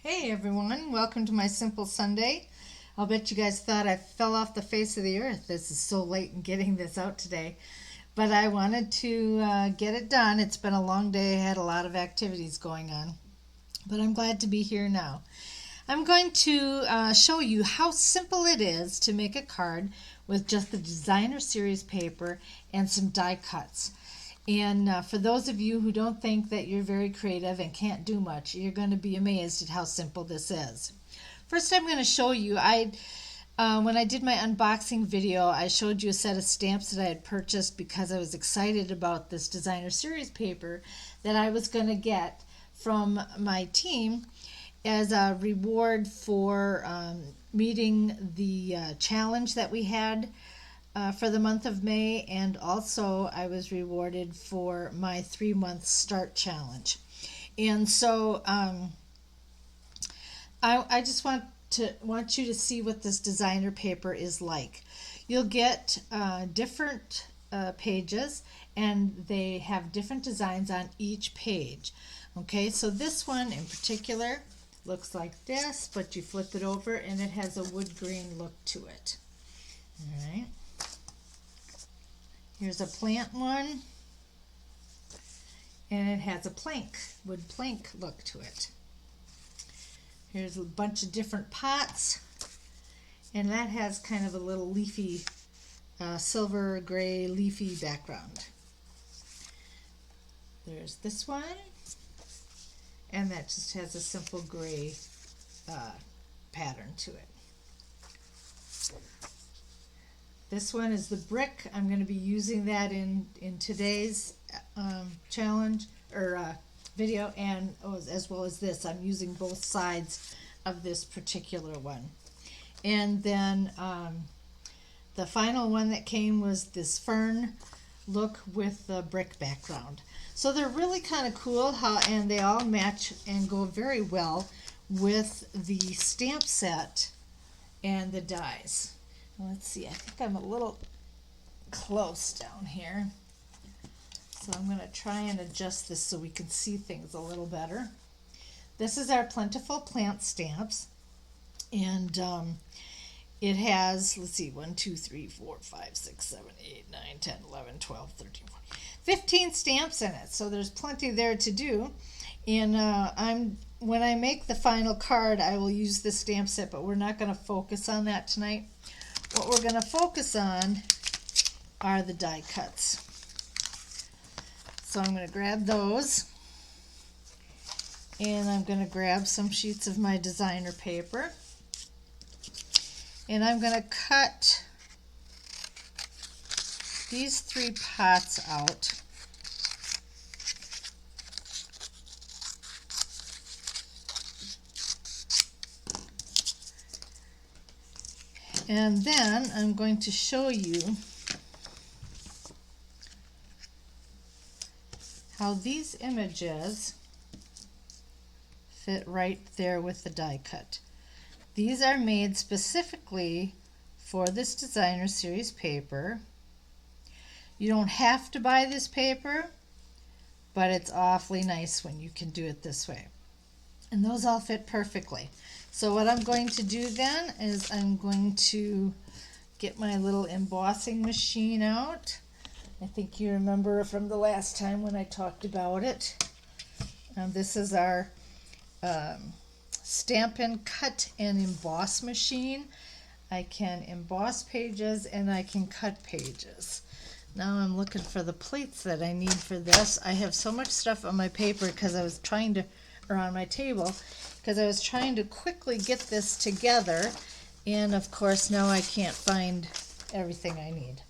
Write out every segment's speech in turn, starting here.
Hey everyone, welcome to my Simple Sunday. I'll bet you guys thought I fell off the face of the earth. This is so late in getting this out today. But I wanted to get it done. It's been a long day. I had a lot of activities going on. But I'm glad to be here now. I'm going to show you how simple it is to make a card with just the designer series paper and some die cuts. And for those of you who don't think that you're very creative and can't do much, you're going to be amazed at how simple this is. First, I'm going to show you, when I did my unboxing video, I showed you a set of stamps that I had purchased because I was excited about this designer series paper that I was going to get from my team as a reward for meeting the challenge that we had for the month of May, and also I was rewarded for my 3-month start challenge. And so I just want you to see what this designer paper is like. You'll get different pages, and they have different designs on each page. Okay, so this one in particular looks like this, but you flip it over and it has a wood grain look to it. All right. Here's a plant one, and it has a wood plank look to it. Here's a bunch of different pots, and that has kind of a little leafy, silver gray leafy background. There's this one, and that just has a simple gray pattern to it. This one is the brick. I'm going to be using that in today's challenge or video, and as well as this. I'm using both sides of this particular one. And then the final one that came was this fern look with the brick background. So they're really kind of cool, and they all match and go very well with the stamp set and the dies. Let's see, I think I'm a little close down here. So I'm going to try and adjust this so we can see things a little better. This is our Plentiful Plant Stamps. And it has, let's see, 1, 2, 3, 4, 5, 6, 7, 8, 9, 10, 11, 12, 13, 14, 15 stamps in it. So there's plenty there to do. And when I make the final card, I will use the stamp set, but we're not going to focus on that tonight. What we're going to focus on are the die cuts. So I'm going to grab those, and I'm going to grab some sheets of my designer paper, and I'm going to cut these 3 pots out. And then I'm going to show you how these images fit right there with the die cut. These are made specifically for this designer series paper. You don't have to buy this paper, but it's awfully nice when you can do it this way. And those all fit perfectly. So what I'm going to do then is I'm going to get my little embossing machine out. I think you remember from the last time when I talked about it. This is our Stampin' Cut and Emboss machine. I can emboss pages and I can cut pages. Now I'm looking for the plates that I need for this. I have so much stuff on my paper because I was trying to, or on my table, because I was trying to quickly get this together, and of course now I can't find everything I need.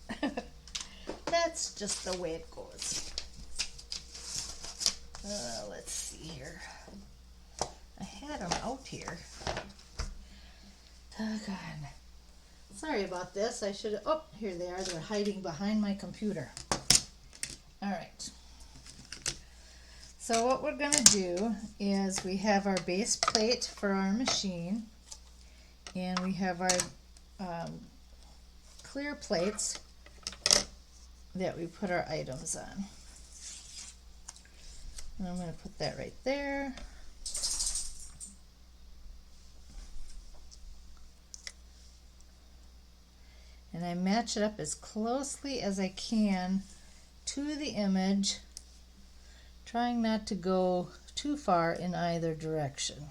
That's just the way it goes. Let's see here. I had them out here. Doggone. Sorry about this. I should have, oh, here they are. They're hiding behind my computer. All right. So what we're going to do is we have our base plate for our machine, and we have our clear plates that we put our items on. And I'm going to put that right there. and I match it up as closely as I can to the image, trying not to go too far in either direction.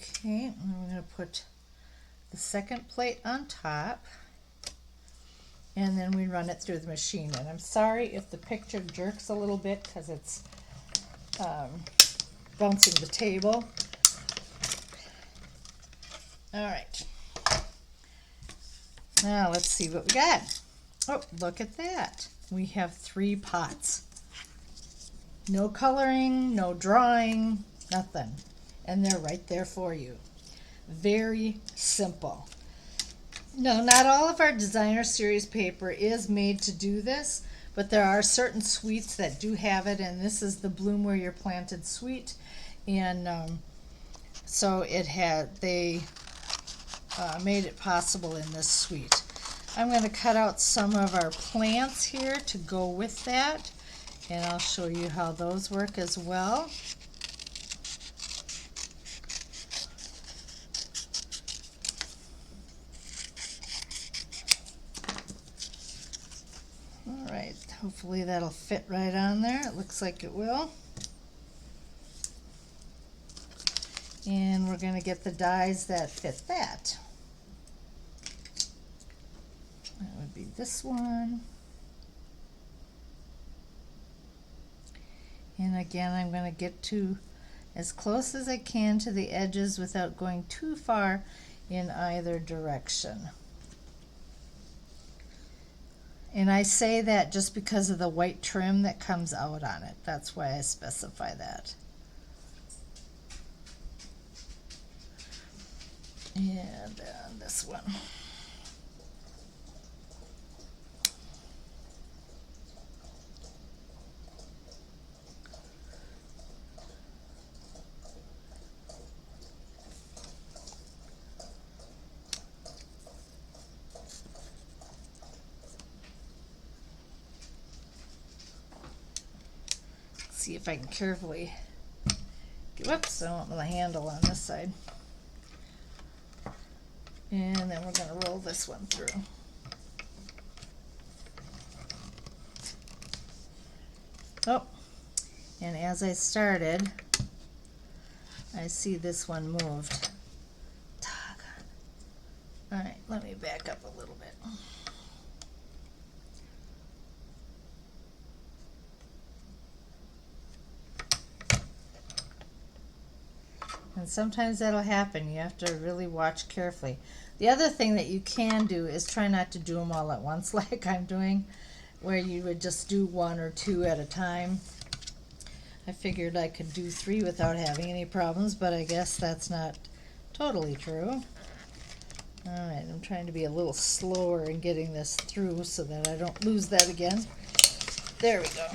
Okay, and then we're going to put the second plate on top, and then we run it through the machine. And I'm sorry if the picture jerks a little bit because it's bouncing the table. All right, now let's see what we got. Oh, look at that. We have 3 pots. No coloring, no drawing, nothing. And they're right there for you. Very simple. No, not all of our designer series paper is made to do this, but there are certain suites that do have it, and this is the Bloom Where You're Planted suite. And so they made it possible in this suite. I'm going to cut out some of our plants here to go with that, and I'll show you how those work as well. Alright, hopefully that'll fit right on there. It looks like it will. And we're going to get the dies that fit that. That would be this one. And again, I'm going to get to as close as I can to the edges without going too far in either direction. And I say that just because of the white trim that comes out on it. That's why I specify that. And then this one. See if I can carefully, whoops, I don't want the handle on this side. And then we're going to roll this one through. Oh, and as I started, I see this one moved. All right, let me back up a little bit. And sometimes that'll happen. You have to really watch carefully. The other thing that you can do is try not to do them all at once like I'm doing, where you would just do 1 or 2 at a time. I figured I could do 3 without having any problems, but I guess that's not totally true. Alright, I'm trying to be a little slower in getting this through so that I don't lose that again. There we go.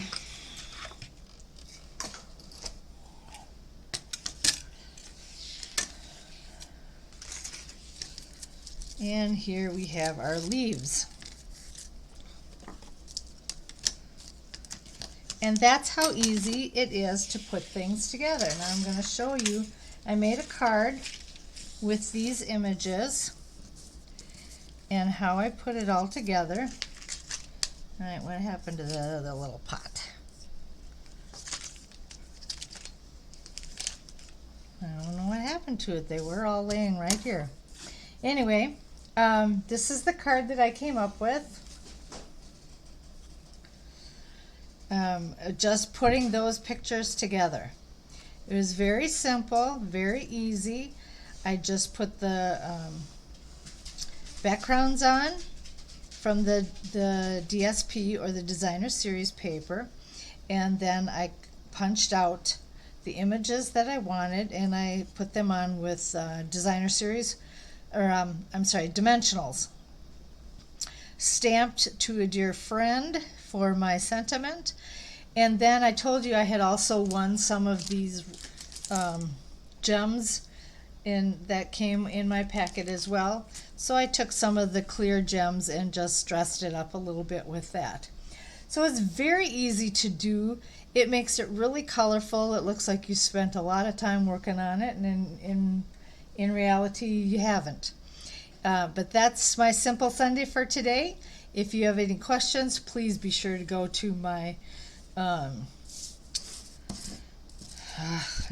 And here we have our leaves. And that's how easy it is to put things together. Now I'm going to show you, I made a card with these images and how I put it all together. Alright, what happened to the little pot? I don't know what happened to it. They were all laying right here. Anyway, this is the card that I came up with. Just putting those pictures together. It was very simple, very easy. I just put the backgrounds on from the DSP or the designer series paper, and then I punched out the images that I wanted and I put them on with designer series, or I'm sorry, dimensionals. Stamped to a dear friend for my sentiment. And then I told you I had also won some of these gems that came in my packet as well. So I took some of the clear gems and just dressed it up a little bit with that. So it's very easy to do. It makes it really colorful. It looks like you spent a lot of time working on it, and in reality, you haven't. But that's my Simple Sunday for today. If you have any questions, please be sure to go to my, I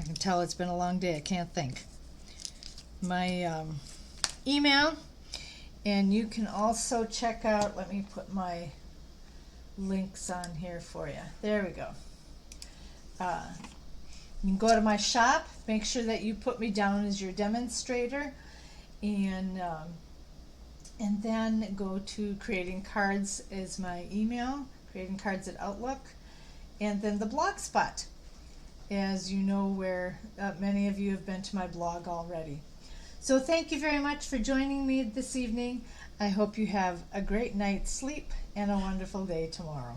can tell it's been a long day, I can't think, my email, and you can also check out, let me put my links on here for you. There we go. You can go to my shop, make sure that you put me down as your demonstrator, and then go to creating cards is my email, creating cards at Outlook, and then the blog spot, as you know, where many of you have been to my blog already. So thank you very much for joining me this evening. I hope you have a great night's sleep and a wonderful day tomorrow.